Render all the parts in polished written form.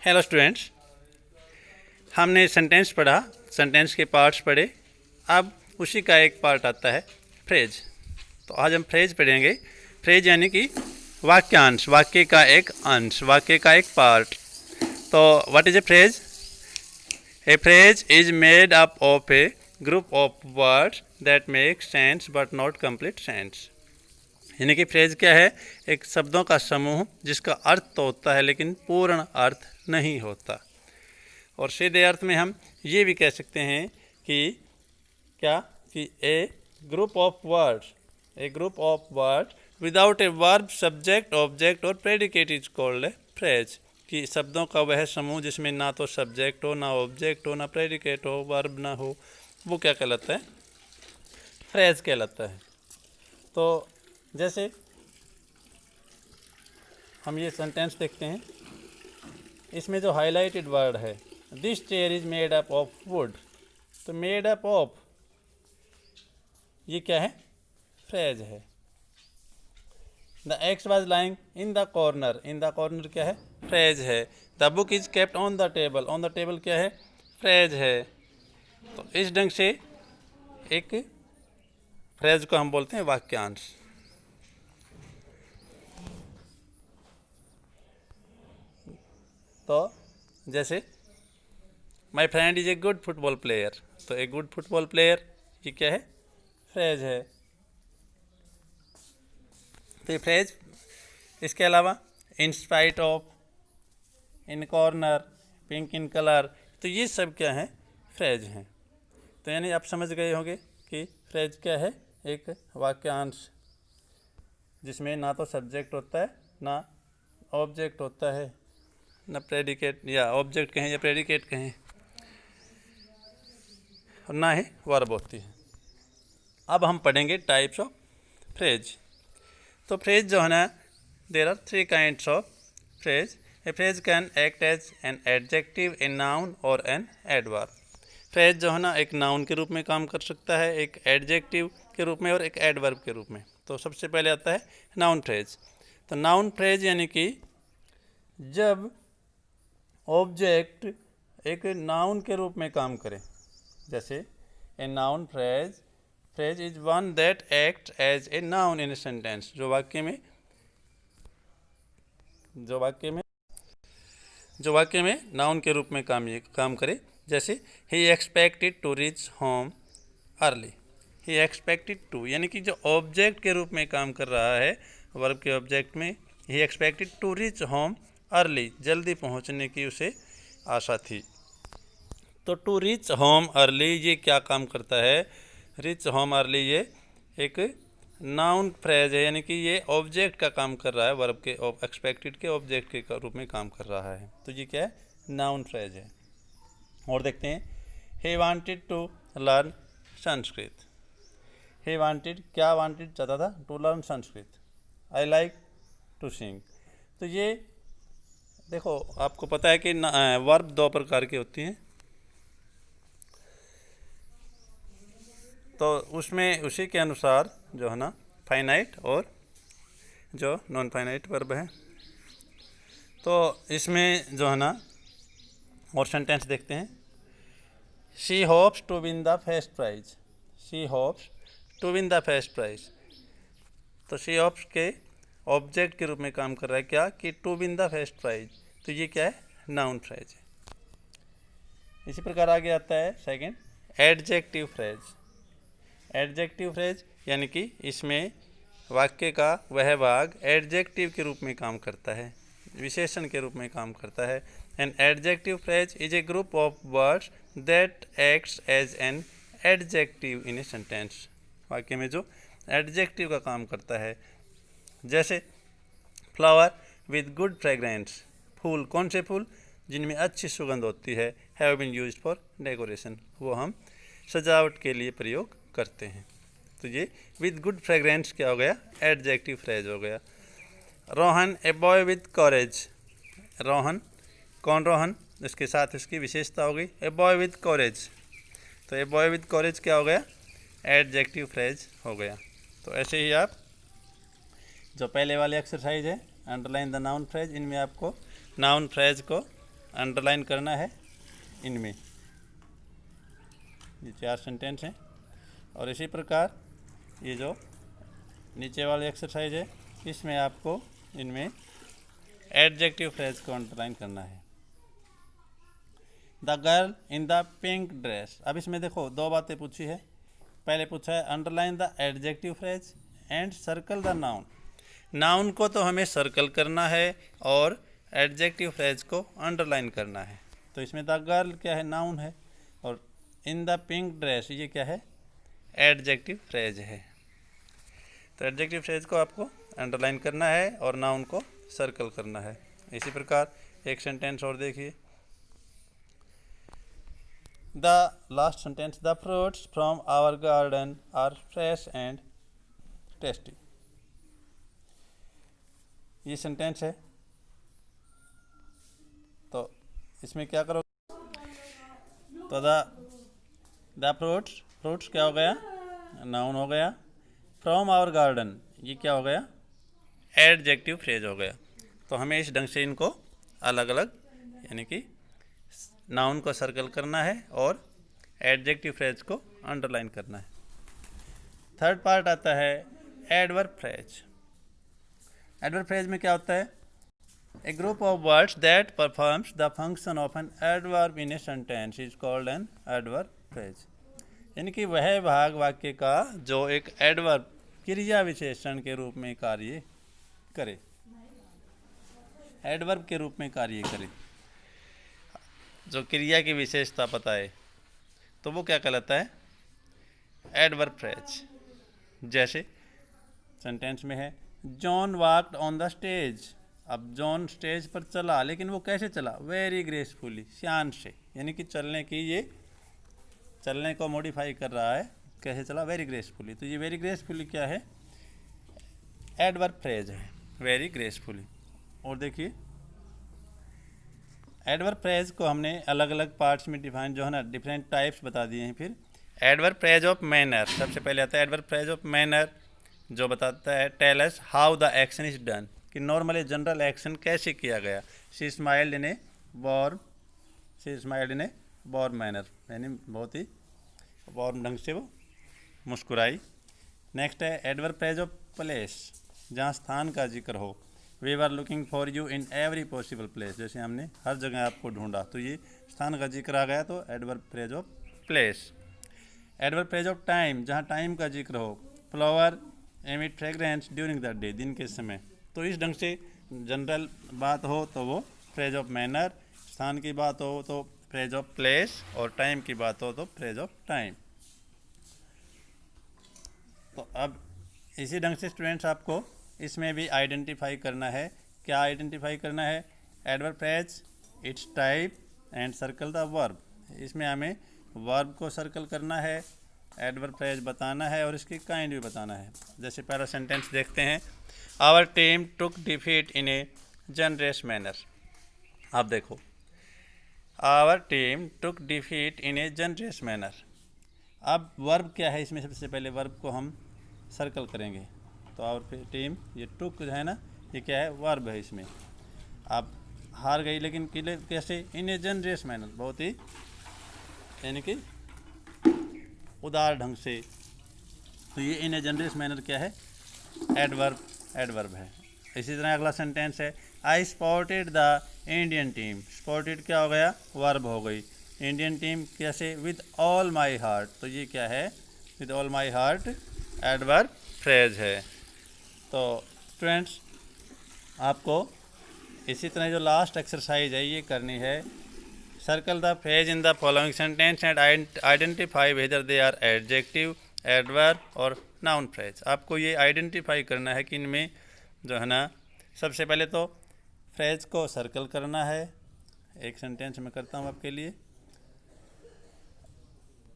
Hello students, हमने sentence पढ़ा, sentence के पार्ट्स पढ़े। अब उसी का एक पार्ट आता है फ्रेज। तो आज हम फ्रेज पढ़ेंगे। फ्रेज यानी कि वाक्यांश, वाक्य का एक अंश, वाक्य का एक पार्ट। तो what is a phrase? A phrase is made up of A group of words that make sense but not complete sense. यानी कि फ्रेज क्या है? एक शब्दों का समूह जिसका अर्थ तो होता है लेकिन पूर्ण अर्थ नहीं होता। और सीधे अर्थ में हम ये भी कह सकते हैं कि क्या कि a group of words without a verb, subject, object और predicate is called a phrase. कि शब्दों का वह समूह जिसमें ना तो सब्जेक्ट हो, ना ऑब्जेक्ट हो, ना प्रेडिकेट हो, वर्ब ना हो, वो क्या कहलाता है? फ्रेज कहलाता है। तो जैसे हम ये सेंटेंस देखते हैं, इसमें जो हाईलाइटेड वर्ड है, this chair is made up of would. तो मेड अप ऑफ, ये क्या है? फ्रेज है। The x was lying in the corner, in the corner क्या है? फ्रेज है। The book is kept on the table क्या है? फ्रेज है। तो इस ढंग से एक फ्रेज को हम बोलते हैं वाक्यांश। तो जैसे my friend is a good football player, तो ए गुड फुटबॉल प्लेयर ये क्या है? फ्रेज है। तो ये फ्रेज, इसके अलावा in spite of, in corner, pink in colour, तो ये सब क्या है? फ्रेज हैं। तो यानी आप समझ गए होंगे कि फ्रेज क्या है? एक वाक्यांश जिसमें ना तो सब्जेक्ट होता है, ना ऑब्जेक्ट होता है, ना प्रेडिकेट, या ऑब्जेक्ट कहें या प्रेडिकेट कहें, और ना ही वर्ब होती है। अब हम पढ़ेंगे टाइप्स ऑफ फ्रेज। तो फ्रेज जो है ना, there are 3 kinds of phrase. A phrase can act as an adjective, a noun और एन एडवर्ब। फ्रेज जो है ना, एक नाउन के रूप में काम कर सकता है, एक एडजेक्टिव के रूप में और एक एडवर्ब के रूप में। तो सबसे पहले आता है नाउन फ्रेज। तो नाउन फ्रेज यानी कि जब ऑब्जेक्ट एक नाउन के रूप में काम करे। जैसे a noun phrase is one that act as a noun in a sentence. जो वाक्य में नाउन के रूप में काम करे। जैसे he expected to reach home early. He expected to यानी कि जो ऑब्जेक्ट के रूप में काम कर रहा है, वर्ब के ऑब्जेक्ट में, he expected to reach home early, जल्दी पहुंचने की उसे आशा थी। तो टू रीच होम अर्ली ये क्या काम करता है? रीच होम अर्ली ये एक नाउन फ्रेज है, यानी कि ये ऑब्जेक्ट का काम कर रहा है, वर्ब के एक्सपेक्टेड के ऑब्जेक्ट के रूप में काम कर रहा है। तो ये क्या है? नाउन फ्रेज है। और देखते हैं, he wanted to learn Sanskrit. He wanted, क्या वांटेड चाहता था? To learn Sanskrit. I like to sing. तो ये देखो, आपको पता है कि वर्ब 2 प्रकार की होती हैं। तो उसमें उसी के अनुसार जो है ना, फाइनाइट और जो नॉन फाइनाइट वर्ब है। तो इसमें जो है ना, और सेंटेंस देखते हैं, she hopes to win the first prize. She hopes to win the first prize. तो शी होप्स के ऑब्जेक्ट के रूप में काम कर रहा है क्या? कि to win the first prize. तो ये क्या है? नाउन फ्रेज है। इसी प्रकार आगे आता है second, adjective phrase. Adjective phrase यानी कि इसमें वाक्य का वह भाग एडजेक्टिव के रूप में काम करता है, विशेषण के रूप में काम करता है। An adjective phrase is a group of words that acts as an adjective in a sentence. वाक्य में जो एडजेक्टिव का काम करता है। जैसे फ्लावर विद गुड फ्रेग्रेंस। फूल, कौन से फूल? जिनमें अच्छी सुगंध होती है। Have been used for decoration, वो हम सजावट के लिए प्रयोग करते हैं। तो ये विद गुड फ्रेग्रेंस क्या हो गया? एडजेक्टिव फ्रेज हो गया। Rohan a boy with courage. Rohan, कौन रोहन? इसके साथ इसकी विशेषता हो गई ए बॉय विद कॉरेज। तो ए बॉय विद कॉरेज क्या हो गया? एडजेक्टिव फ्रेज हो गया। तो ऐसे ही आप जो पहले वाली एक्सरसाइज है, अंडरलाइन द नाउन फ्रेज, इनमें आपको नाउन फ्रेज को अंडरलाइन करना है इनमें। ये 4 सेंटेंस हैं। और इसी प्रकार ये जो नीचे वाली एक्सरसाइज है, इसमें आपको इनमें एडजेक्टिव फ्रेज को अंडरलाइन करना है। The girl in the pink dress. अब इसमें देखो 2 बातें पूछी है। पहले पूछा है underline the adjective phrase and circle the noun. Noun को तो हमें सर्कल करना है और एडजेक्टिव फ्रेज को अंडरलाइन करना है। तो इसमें द गर्ल क्या है, नाउन है, और इन द पिंक ड्रेस ये क्या है, एडजेक्टिव फ्रेज है। तो एडजेक्टिव फ्रेज को आपको अंडरलाइन करना है और नाउन को सर्कल करना है। इसी प्रकार एक सेंटेंस और देखिए। The last sentence, the fruits from our garden are fresh and tasty. ये सेंटेंस है। तो इसमें क्या करो, तो द फ्रूट्स क्या हो गया, नाउन हो गया। फ्रॉम आवर गार्डन ये क्या हो गया, एडजेक्टिव फ्रेज हो गया। तो हमें इस ढंग से इनको अलग अलग, यानी कि नाउन को सर्कल करना है और एडजेक्टिव फ्रेज को अंडरलाइन करना है। थर्ड पार्ट आता है एडवर्ब फ्रेज। एडवर्ब फ्रेज में क्या होता है, a group of words that performs the function of an adverb in a sentence is called an adverb phrase. यानी कि वह भाग वाक्य का जो एक एडवर्ब क्रिया विशेषण के रूप में कार्य करे, एडवर्ब के रूप में कार्य करे, जो क्रिया की विशेषता बताए, तो वो क्या कहलाता है, एडवर्ब फ्रेज। जैसे सेंटेंस में है John walked on the stage. अब जॉन स्टेज पर चला, लेकिन वो कैसे चला, वेरी ग्रेसफुली, शान से, यानी कि चलने की, ये चलने को मॉडिफाई कर रहा है, कैसे चला, वेरी ग्रेसफुली। तो ये वेरी ग्रेसफुली क्या है, एडवर्ब फ्रेज है, वेरी ग्रेसफुली। और देखिए एडवर्ब फ्रेज को हमने अलग अलग पार्ट्स में डिफाइन, जो है ना, डिफरेंट टाइप्स बता दिए हैं। फिर एडवर्ब फ्रेज ऑफ मैनर, सबसे पहले आता है एडवर्ब फ्रेज ऑफ मैनर, जो बताता है tell us how the action is done, कि नॉर्मली जनरल एक्शन कैसे किया गया। She smiled in a warm, she smiled in a warm manner, यानी बहुत ही वार्म ढंग से वो मुस्कुराई। नेक्स्ट है एडवर्ब फ्रेज ऑफ प्लेस, जहाँ स्थान का जिक्र हो। We are looking for you in every possible place, जैसे हमने हर जगह आपको ढूंढा, तो ये स्थान का जिक्र आ गया, तो adverb phrase of place. Adverb phrase of time, जहाँ टाइम का जिक्र हो। Flower emit fragrance during the day, दिन के समय। तो इस ढंग से जनरल बात हो तो वो फ्रेज ऑफ मैनर, स्थान की बात हो तो फ्रेज ऑफ प्लेस, और टाइम की बात हो तो फ्रेज ऑफ टाइम। तो अब इसी ढंग से स्टूडेंट्स आपको इसमें भी आइडेंटिफाई करना है। क्या आइडेंटिफाई करना है, adverb phrase, it's type and circle the verb. इसमें हमें वर्ब को सर्कल करना है, एडवर्ब फ्रेज बताना है और इसकी काइंड भी बताना है। जैसे पहला सेंटेंस देखते हैं, our team took defeat in a generous manner. आप देखो, our team took defeat in a generous manner. अब वर्ब क्या है, इसमें सबसे पहले वर्ब को हम सर्कल करेंगे। तो आवर टीम, ये टुक है ना, ये क्या है, वर्ब है। इसमें आप हार गई, लेकिन कैसे, इन ए जनरस मैनर, बहुत ही, यानी कि उदार ढंग से। तो ये इन ए जनरस मैनर क्या है, एडवर्ब है। इसी तरह अगला सेंटेंस है, आई spotted the Indian team. Spotted क्या हो गया, वर्ब हो गई। इंडियन टीम कैसे, विद ऑल माई हार्ट। तो ये क्या है, with all my heart, adverb phrase है। तो स्टूडेंट्स आपको इसी तरह जो लास्ट एक्सरसाइज है ये करनी है। Circle the phrase in the following sentence and identify whether they are adjective, adverb और नाउन फ्रेज। आपको ये आइडेंटिफाई करना है कि इनमें जो है ना, सबसे पहले तो फ्रेज को सर्कल करना है। एक सेंटेंस में करता हूँ आपके लिए।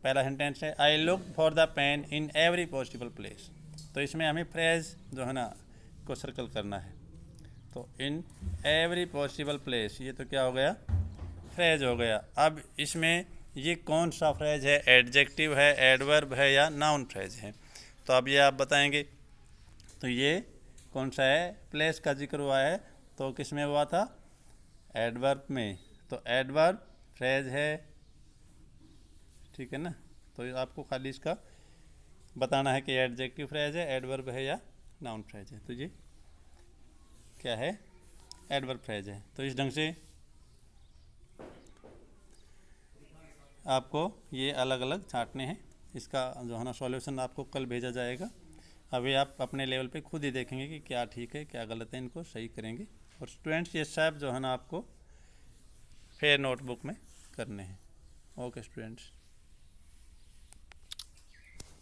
पहला सेंटेंस है, I look for the pain in every possible place. तो इसमें हमें फ्रेज जो है ना को सर्कल करना है। तो इन एवरी पॉसिबल प्लेस, ये तो क्या हो गया, फ्रेज हो गया। अब इसमें ये कौन सा फ्रेज है, एडजेक्टिव है, एडवर्ब है या नाउन फ्रेज है, तो अब ये आप बताएंगे। तो ये कौन सा है, प्लेस का जिक्र हुआ है, तो किस में हुआ था, एडवर्ब में। तो एडवर्ब फ्रेज है, ठीक है ना। तो आपको खाली इसका बताना है कि एडजेक्टिव फ्रेज है, एडवर्ब है या नाउन फ्रेज है। तो ये क्या है, एडवर्ब फ्रेज है। तो इस ढंग से आपको ये अलग अलग छांटने हैं। इसका जो है ना सॉल्यूशन आपको कल भेजा जाएगा। अभी आप अपने लेवल पे खुद ही देखेंगे कि क्या ठीक है क्या गलत है, इनको सही करेंगे। और स्टूडेंट्स ये सब जो है ना आपको फेयर नोटबुक में करने हैं। Okay students.